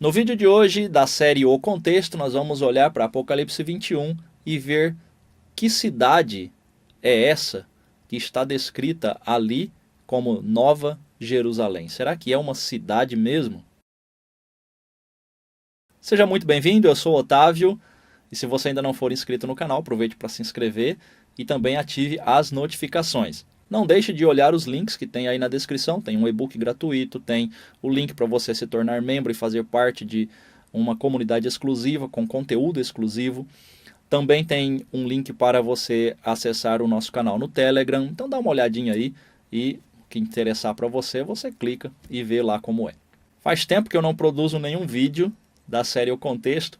No vídeo de hoje, da série O Contexto, nós vamos olhar para Apocalipse 21 e ver que cidade é essa que está descrita ali como Nova Jerusalém. Será que é uma cidade mesmo? Seja muito bem-vindo, eu sou o Otávio, e se você ainda não for inscrito no canal, aproveite para se inscrever e também ative as notificações. Não deixe de olhar os links que tem aí na descrição, tem um e-book gratuito, tem o link para você se tornar membro e fazer parte de uma comunidade exclusiva, com conteúdo exclusivo. Também tem um link para você acessar o nosso canal no Telegram, então dá uma olhadinha aí e o que interessar para você, você clica e vê lá como é. Faz tempo que eu não produzo nenhum vídeo da série O Contexto,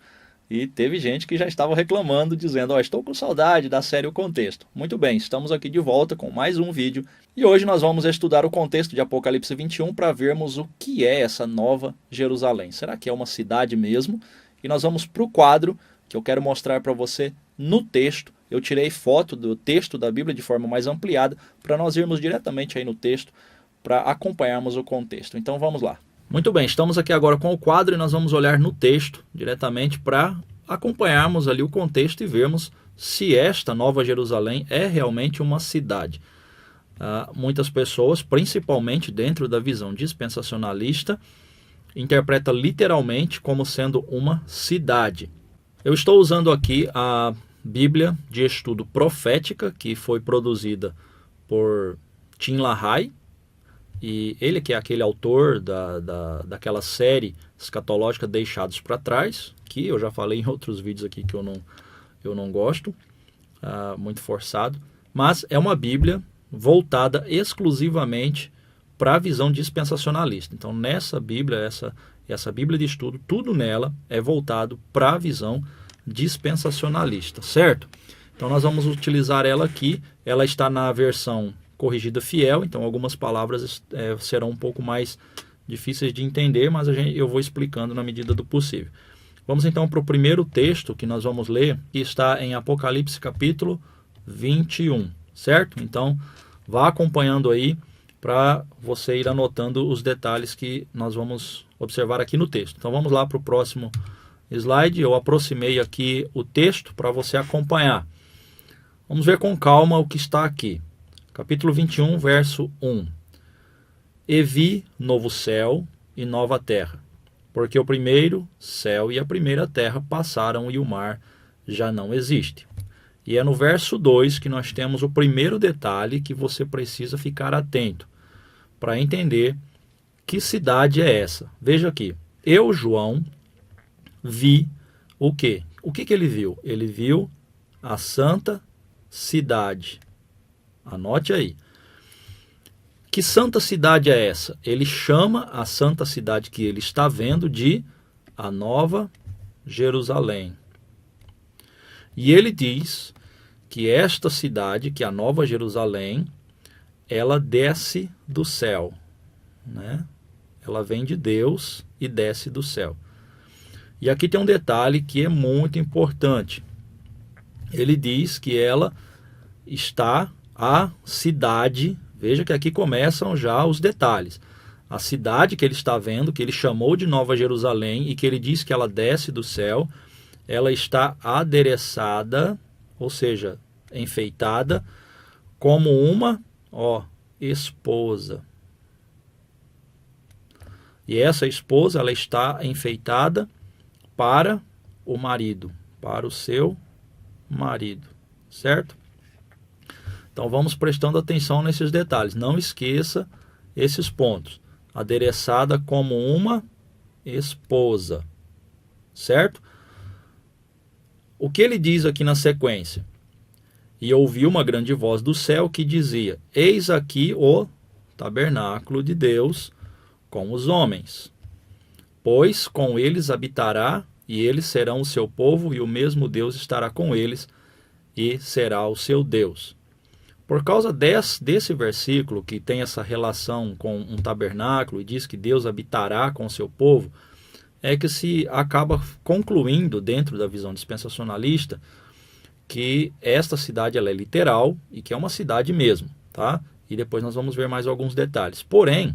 e teve gente que já estava reclamando, dizendo: estou com saudade da série O Contexto. Muito bem, estamos aqui de volta com mais um vídeo, e hoje nós vamos estudar o contexto de Apocalipse 21 para vermos o que é essa Nova Jerusalém. Será que é uma cidade mesmo? E nós vamos para o quadro que eu quero mostrar para você no texto. Eu tirei foto do texto da Bíblia de forma mais ampliada, para nós irmos diretamente aí no texto, para acompanharmos o contexto. Então vamos lá. Muito bem, estamos aqui agora com o quadro e nós vamos olhar no texto diretamente para acompanharmos ali o contexto e vermos se esta Nova Jerusalém é realmente uma cidade. Muitas pessoas, principalmente dentro da visão dispensacionalista, interpretam literalmente como sendo uma cidade. Eu estou usando aqui a Bíblia de Estudo Profética, que foi produzida por Tim LaHaye. E ele que é aquele autor daquela série escatológica Deixados para Trás, que eu já falei em outros vídeos aqui que eu não gosto, muito forçado. Mas é uma Bíblia voltada exclusivamente para a visão dispensacionalista. Então nessa Bíblia, essa Bíblia de estudo, tudo nela é voltado para a visão dispensacionalista, certo? Então nós vamos utilizar ela aqui, ela está na versão corrigida fiel, então algumas palavras serão um pouco mais difíceis de entender, mas eu vou explicando na medida do possível. Vamos então para o primeiro texto que nós vamos ler, que está em Apocalipse capítulo 21, certo? Então vá acompanhando aí para você ir anotando os detalhes que nós vamos observar aqui no texto. Então vamos lá para o próximo slide. Eu aproximei aqui o texto para você acompanhar. Vamos ver com calma o que está aqui. Capítulo 21, verso 1. E vi novo céu e nova terra, porque o primeiro céu e a primeira terra passaram e o mar já não existe. E é no verso 2 que nós temos o primeiro detalhe que você precisa ficar atento para entender que cidade é essa. Veja aqui, eu, João, vi o quê? O que ele viu? Ele viu a santa cidade. Anote aí. Que santa cidade é essa? Ele chama a santa cidade que ele está vendo de a Nova Jerusalém. E ele diz que esta cidade, que é a Nova Jerusalém, ela desce do céu, né? Ela vem de Deus e desce do céu. E aqui tem um detalhe que é muito importante. Ele diz que ela está a cidade, veja que aqui começam já os detalhes. A cidade que ele está vendo, que ele chamou de Nova Jerusalém e que ele diz que ela desce do céu, ela está adereçada, ou seja, enfeitada, como uma esposa. E essa esposa, ela está enfeitada para o marido, para o seu marido, certo? Então vamos prestando atenção nesses detalhes. Não esqueça esses pontos. Adereçada como uma esposa, certo? O que ele diz aqui na sequência? E ouvi uma grande voz do céu que dizia: eis aqui o tabernáculo de Deus com os homens, pois com eles habitará, e eles serão o seu povo, e o mesmo Deus estará com eles, e será o seu Deus. Por causa desse versículo, que tem essa relação com um tabernáculo e diz que Deus habitará com o seu povo, é que se acaba concluindo dentro da visão dispensacionalista que esta cidade ela é literal e que é uma cidade mesmo, tá? E depois nós vamos ver mais alguns detalhes. Porém,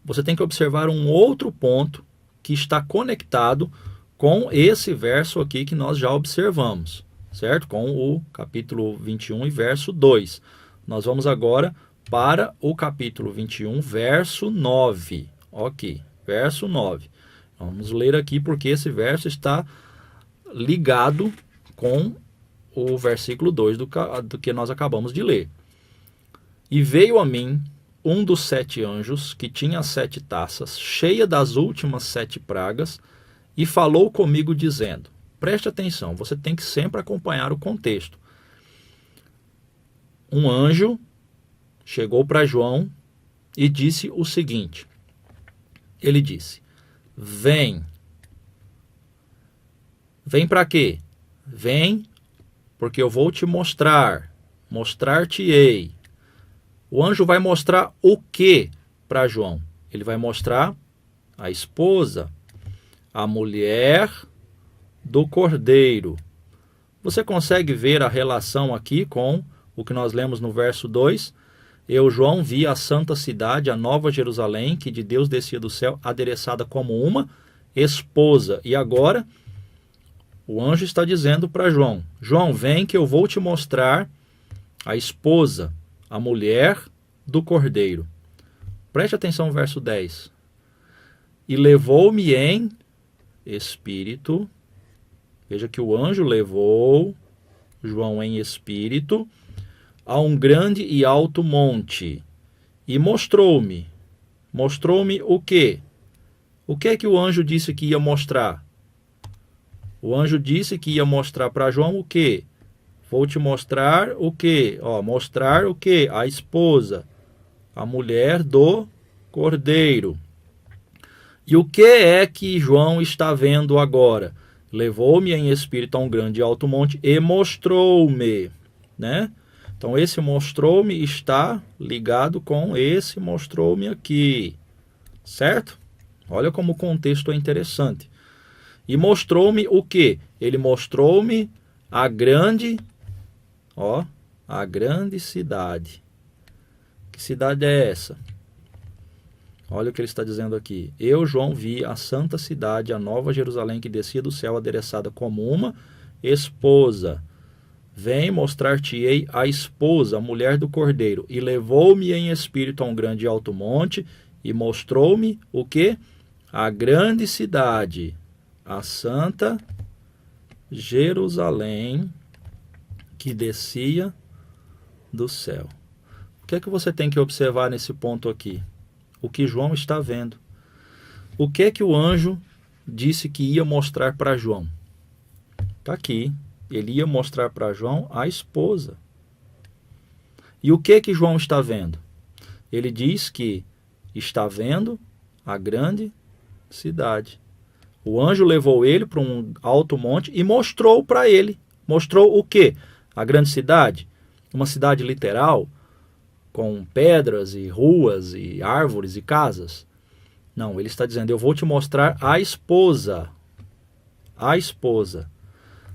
você tem que observar um outro ponto que está conectado com esse verso aqui que nós já observamos, certo? Com o capítulo 21 e verso 2. Nós vamos agora para o capítulo 21, verso 9. Ok, verso 9. Vamos ler aqui porque esse verso está ligado com o versículo 2 do que nós acabamos de ler. E veio a mim um dos 7 anjos, que tinha 7 taças, cheia das últimas 7 pragas, e falou comigo dizendo, preste atenção, você tem que sempre acompanhar o contexto. Um anjo chegou para João e disse o seguinte, ele disse, vem para quê? Vem, porque eu vou te mostrar-te-ei. O anjo vai mostrar o que para João? Ele vai mostrar a esposa, a mulher do cordeiro. Você consegue ver a relação aqui com o que nós lemos no verso 2? Eu, João, vi a santa cidade, a nova Jerusalém, que de Deus descia do céu, adereçada como uma esposa. E agora, o anjo está dizendo para João, João, vem que eu vou te mostrar a esposa, a mulher do cordeiro. Preste atenção no verso 10. E levou-me em espírito, veja que o anjo levou João em espírito, a um grande e alto monte, e mostrou-me o quê? O que é que o anjo disse que ia mostrar? O anjo disse que ia mostrar para João o quê? Vou te mostrar o quê? Mostrar o quê? A esposa, a mulher do cordeiro. E o que é que João está vendo agora? Levou-me em espírito a um grande e alto monte e mostrou-me, né? Então esse mostrou-me está ligado com esse mostrou-me aqui, certo? Olha como o contexto é interessante. E mostrou-me o quê? Ele mostrou-me a grande cidade. Que cidade é essa? Olha o que ele está dizendo aqui. Eu, João, vi a santa cidade, a nova Jerusalém, que descia do céu, adereçada como uma esposa. Vem mostrar-te-ei a esposa, a mulher do cordeiro. E levou-me em espírito a um grande e alto monte, e mostrou-me o quê? A grande cidade, a santa Jerusalém, que descia do céu. O que é que você tem que observar nesse ponto aqui? O que João está vendo. O que é que o anjo disse que ia mostrar para João? Está aqui. Ele ia mostrar para João a esposa. E o que é que João está vendo? Ele diz que está vendo a grande cidade. O anjo levou ele para um alto monte e mostrou para ele. Mostrou o quê? A grande cidade. Uma cidade literal, com pedras e ruas e árvores e casas. Não, ele está dizendo, eu vou te mostrar a esposa. A esposa.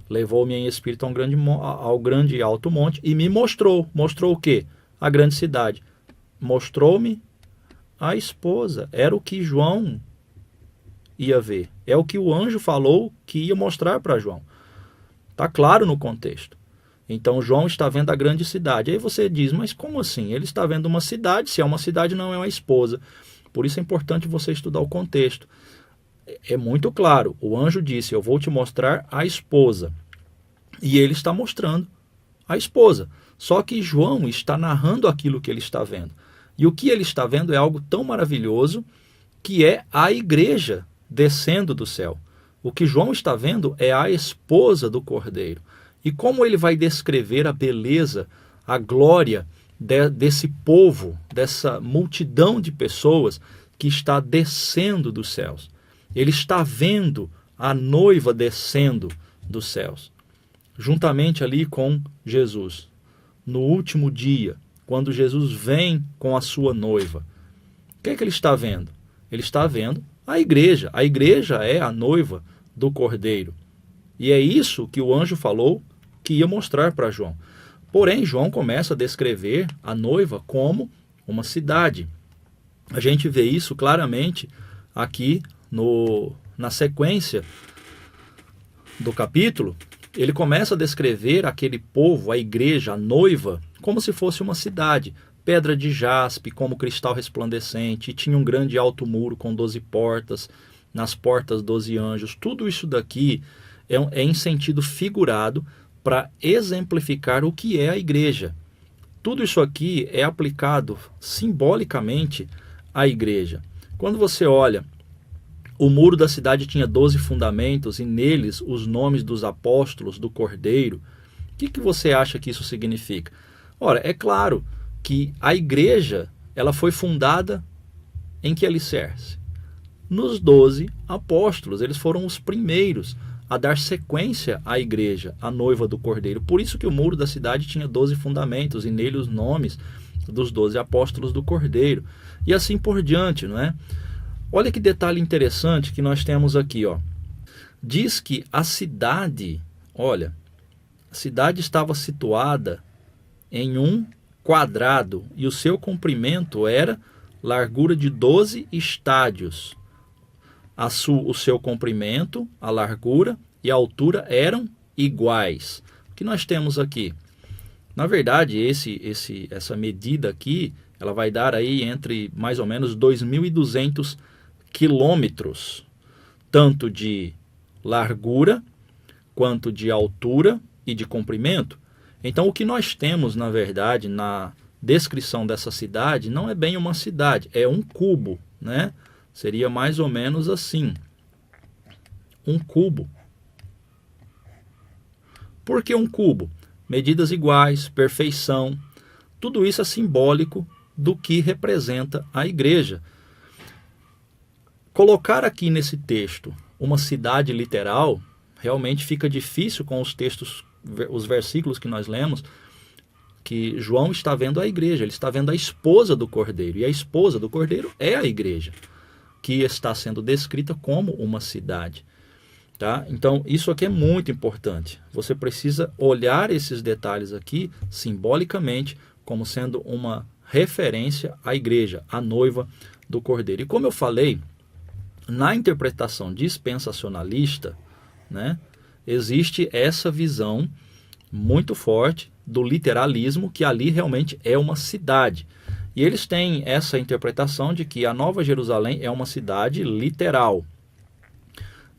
Levou-me em espírito ao grande e alto monte e me mostrou. Mostrou o quê? A grande cidade. Mostrou-me a esposa. Era o que João ia ver. É o que o anjo falou que ia mostrar para João. Está claro no contexto. Então João está vendo a grande cidade. Aí você diz, mas como assim? Ele está vendo uma cidade, se é uma cidade não é uma esposa. Por isso é importante você estudar o contexto. É muito claro, o anjo disse, eu vou te mostrar a esposa. E ele está mostrando a esposa. Só que João está narrando aquilo que ele está vendo. E o que ele está vendo é algo tão maravilhoso que é a igreja descendo do céu. O que João está vendo é a esposa do cordeiro. E como ele vai descrever a beleza, a glória desse povo, dessa multidão de pessoas que está descendo dos céus. Ele está vendo a noiva descendo dos céus, juntamente ali com Jesus. No último dia, quando Jesus vem com a sua noiva, o que é que ele está vendo? Ele está vendo a igreja. A igreja é a noiva do Cordeiro. E é isso que o anjo falou que ia mostrar para João. Porém, João começa a descrever a noiva como uma cidade. A gente vê isso claramente aqui no na sequência do capítulo, ele começa a descrever aquele povo, a igreja, a noiva, como se fosse uma cidade. Pedra de jaspe, como cristal resplandecente, e tinha um grande alto muro com 12 portas, nas portas 12 anjos. Tudo isso daqui é em sentido figurado para exemplificar o que é a igreja. Tudo isso aqui é aplicado simbolicamente à igreja. Quando você olha, o muro da cidade tinha 12 fundamentos e neles os nomes dos apóstolos, do Cordeiro. O que você acha que isso significa? Ora, é claro que a igreja ela foi fundada em que alicerce? Nos 12 apóstolos. Eles foram os primeiros a dar sequência à igreja, a noiva do Cordeiro. Por isso que o muro da cidade tinha 12 fundamentos e nele os nomes dos 12 apóstolos do Cordeiro. E assim por diante, não é? Olha que detalhe interessante que nós temos aqui, ó. Diz que a cidade, olha, a cidade estava situada em um quadrado e o seu comprimento era largura de 12 estádios. O seu comprimento, a largura e a altura eram iguais. O que nós temos aqui? Na verdade, essa medida aqui, ela vai dar aí entre mais ou menos 2.200 quilômetros, tanto de largura quanto de altura e de comprimento. Então, o que nós temos, na verdade, na descrição dessa cidade, não é bem uma cidade, é um cubo, né? Seria mais ou menos assim. Um cubo. Por que um cubo? Medidas iguais, perfeição. Tudo isso é simbólico do que representa a igreja. Colocar aqui nesse texto uma cidade literal, realmente fica difícil com os textos, os versículos que nós lemos, que João está vendo a igreja, ele está vendo a esposa do Cordeiro, e a esposa do Cordeiro é a igreja, que está sendo descrita como uma cidade. Tá? Então, isso aqui é muito importante. Você precisa olhar esses detalhes aqui simbolicamente como sendo uma referência à igreja, à noiva do Cordeiro. E como eu falei, na interpretação dispensacionalista, né, existe essa visão muito forte do literalismo, que ali realmente é uma cidade. E eles têm essa interpretação de que a Nova Jerusalém é uma cidade literal,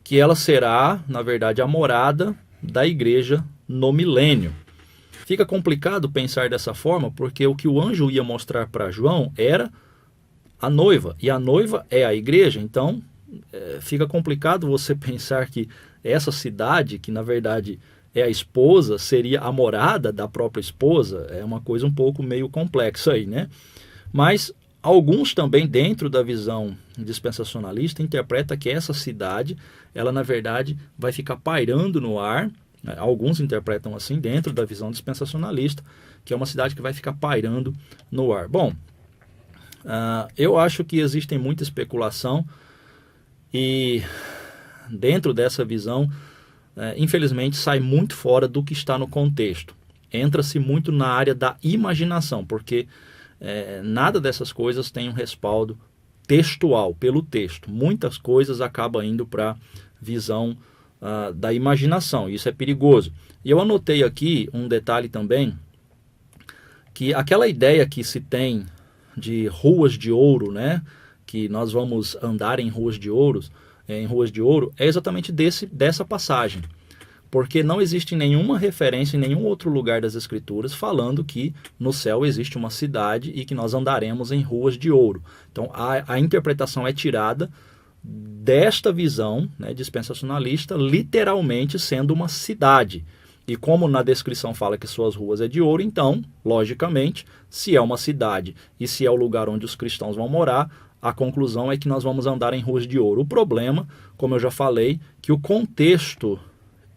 que ela será, na verdade, a morada da igreja no milênio. Fica complicado pensar dessa forma, porque o que o anjo ia mostrar para João era a noiva, e a noiva é a igreja. Então, fica complicado você pensar que essa cidade, que na verdade é a esposa, seria a morada da própria esposa. É uma coisa um pouco meio complexa aí, né? Mas alguns também, dentro da visão dispensacionalista, interpretam que essa cidade, ela na verdade vai ficar pairando no ar. Alguns interpretam assim, dentro da visão dispensacionalista, que é uma cidade que vai ficar pairando no ar. Bom, eu acho que existe muita especulação e dentro dessa visão, infelizmente, sai muito fora do que está no contexto. Entra-se muito na área da imaginação, porque nada dessas coisas tem um respaldo textual, pelo texto. Muitas coisas acabam indo para a visão da imaginação, e isso é perigoso. E eu anotei aqui um detalhe também, que aquela ideia que se tem de ruas de ouro, né, que nós vamos andar em ruas de ouro, é exatamente dessa passagem. Porque não existe nenhuma referência em nenhum outro lugar das Escrituras falando que no céu existe uma cidade e que nós andaremos em ruas de ouro. Então a interpretação é tirada desta visão, né, dispensacionalista, literalmente sendo uma cidade. E como na descrição fala que suas ruas é de ouro, então, logicamente, se é uma cidade e se é o lugar onde os cristãos vão morar, a conclusão é que nós vamos andar em ruas de ouro. O problema, como eu já falei, que o contexto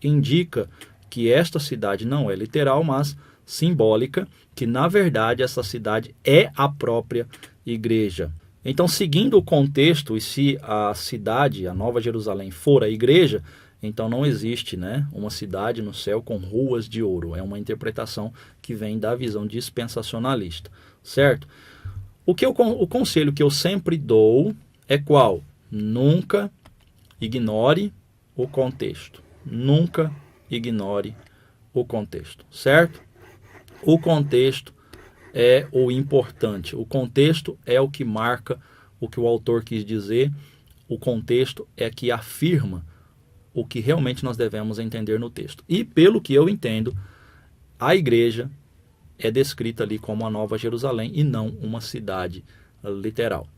indica que esta cidade não é literal, mas simbólica, que na verdade essa cidade é a própria igreja. Então, seguindo o contexto, e se a cidade, a Nova Jerusalém, for a igreja, então não existe, né, uma cidade no céu com ruas de ouro. É uma interpretação que vem da visão dispensacionalista, certo? O conselho que eu sempre dou é qual? Nunca Ignore o contexto. Nunca ignore o contexto, certo? O contexto é o importante. O contexto é o que marca o que o autor quis dizer. O contexto é que afirma o que realmente nós devemos entender no texto. E pelo que eu entendo, a igreja é descrita ali como a Nova Jerusalém e não uma cidade literal.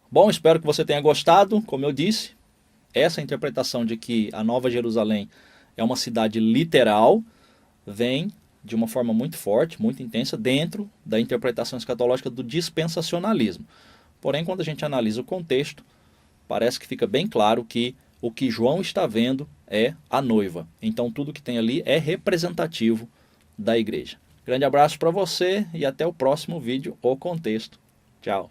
Bom, espero que você tenha gostado. Como eu disse, essa interpretação de que a Nova Jerusalém é uma cidade literal vem de uma forma muito forte, muito intensa, dentro da interpretação escatológica do dispensacionalismo. Porém, quando a gente analisa o contexto, parece que fica bem claro que o que João está vendo é a noiva. Então tudo que tem ali é representativo da igreja. Grande abraço para você e até o próximo vídeo, O Contexto. Tchau.